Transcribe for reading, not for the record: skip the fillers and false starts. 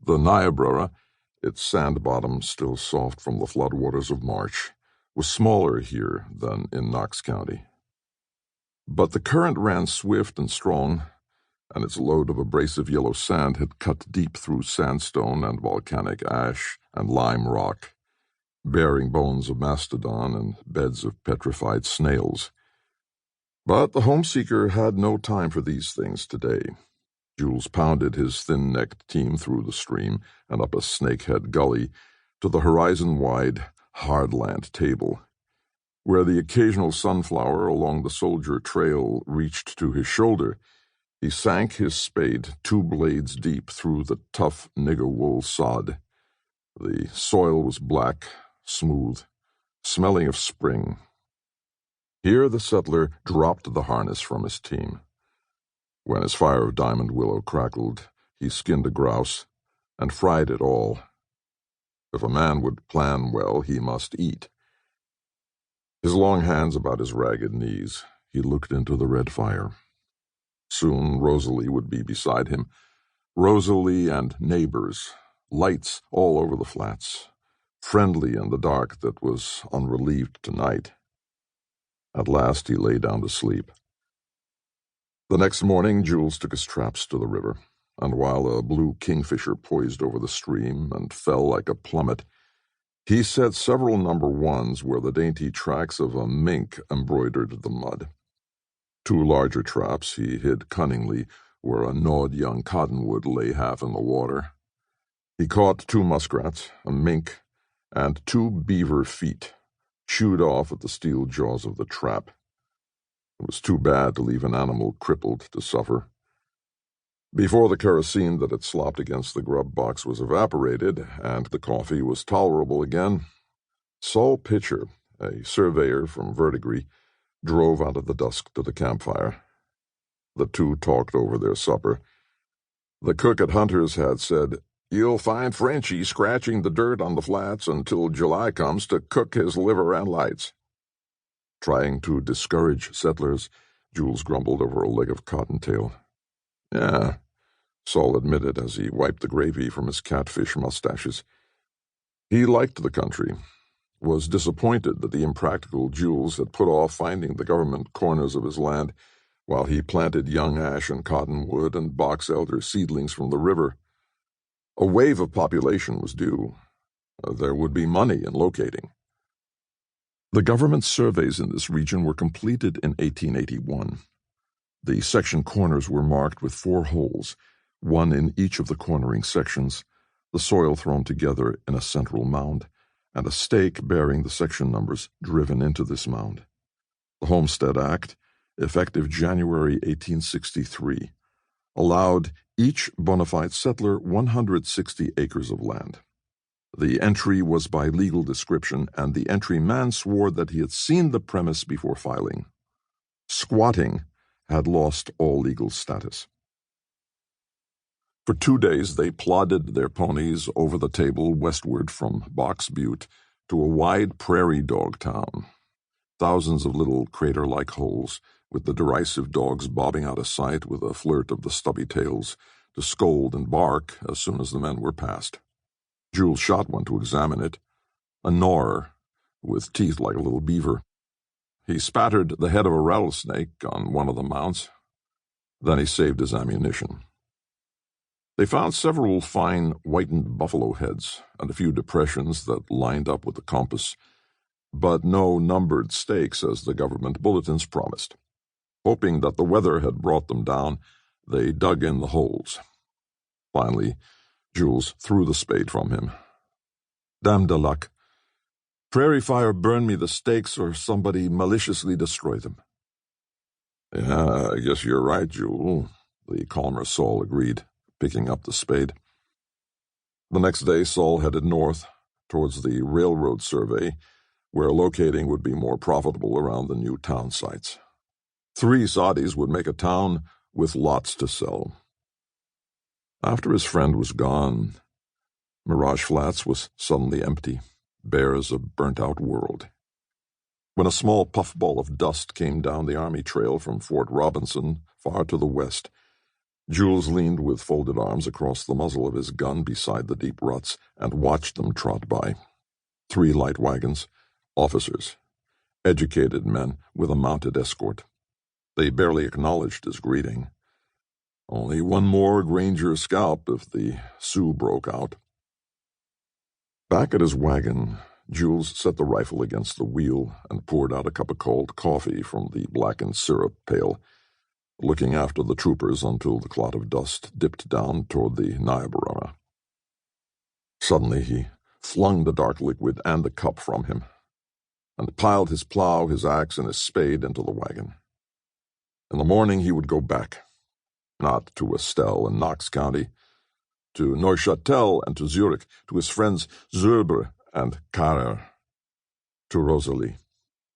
The Niobrara, its sand bottom still soft from the floodwaters of March, was smaller here than in Knox County. But the current ran swift and strong, and its load of abrasive yellow sand had cut deep through sandstone and volcanic ash and lime rock, bearing bones of mastodon and beds of petrified snails. But the homeseeker had no time for these things today. Jules pounded his thin-necked team through the stream and up a snakehead gully to the horizon-wide hardland table, where the occasional sunflower along the soldier trail reached to his shoulder. He sank his spade 2 blades deep through the tough nigger wool sod. The soil was black, smooth, smelling of spring. Here the settler dropped the harness from his team. When his fire of diamond willow crackled, he skinned a grouse and fried it all. If a man would plan well, he must eat. His long hands about his ragged knees, he looked into the red fire. Soon Rosalie would be beside him. Rosalie and neighbors, lights all over the flats, friendly in the dark that was unrelieved tonight. At last he lay down to sleep. The next morning Jules took his traps to the river, and while a blue kingfisher poised over the stream and fell like a plummet, he set several number ones where the dainty tracks of a mink embroidered the mud. 2 larger traps he hid cunningly where a gnawed young cottonwood lay half in the water. He caught 2 muskrats, a mink, and 2 beaver feet, chewed off at the steel jaws of the trap. It was too bad to leave an animal crippled to suffer. Before the kerosene that had slopped against the grub box was evaporated and the coffee was tolerable again, Sol Pitcher, a surveyor from Verdigris, drove out of the dusk to the campfire. The 2 talked over their supper. The cook at Hunter's had said, "You'll find Frenchy scratching the dirt on the flats until July comes to cook his liver and lights." Trying to discourage settlers, Jules grumbled over a leg of cottontail. "Yeah," Sol admitted as he wiped the gravy from his catfish mustaches. He liked the country, was disappointed that the impractical Jules had put off finding the government corners of his land while he planted young ash and cottonwood and box elder seedlings from the river. A wave of population was due. There would be money in locating. The government surveys in this region were completed in 1881. The section corners were marked with 4 holes, 1 in each of the cornering sections, the soil thrown together in a central mound, and a stake bearing the section numbers driven into this mound. The Homestead Act, effective January 1863, allowed each bona fide settler 160 acres of land. The entry was by legal description, and the entryman swore that he had seen the premise before filing. Squatting had lost all legal status. For 2 days they plodded their ponies over the table westward from Box Butte to a wide prairie dog town. Thousands of little crater-like holes, with the derisive dogs bobbing out of sight with a flirt of the stubby tails to scold and bark as soon as the men were past. Jules shot one to examine it, a gnawer with teeth like a little beaver. He spattered the head of a rattlesnake on one of the mounts. Then he saved his ammunition. They found several fine whitened buffalo heads and a few depressions that lined up with the compass, but no numbered stakes as the government bulletins promised. Hoping that the weather had brought them down, they dug in the holes. Finally, Jules threw the spade from him. "Damn the luck. Prairie fire burned me the stakes or somebody maliciously destroyed them." "Yeah, I guess you're right, Jules," the calmer Sol agreed, picking up the spade. The next day Sol headed north, towards the railroad survey, where locating would be more profitable around the new town sites. 3 soddies would make a town with lots to sell. After his friend was gone, Mirage Flats was suddenly empty, bare as a burnt-out world. When a small puffball of dust came down the Army Trail from Fort Robinson, far to the west, Jules leaned with folded arms across the muzzle of his gun beside the deep ruts and watched them trot by. 3 light wagons, officers, educated men with a mounted escort. They barely acknowledged his greeting. Only one more Granger scalp if the Sioux broke out. Back at his wagon, Jules set the rifle against the wheel and poured out a cup of cold coffee from the blackened syrup pail, looking after the troopers until the cloud of dust dipped down toward the Niobrara. Suddenly he flung the dark liquid and the cup from him, and piled his plow, his axe, and his spade into the wagon. In the morning he would go back, not to Estelle in Knox County, to Neuchâtel and to Zurich, to his friends Zöber and Carrer, to Rosalie.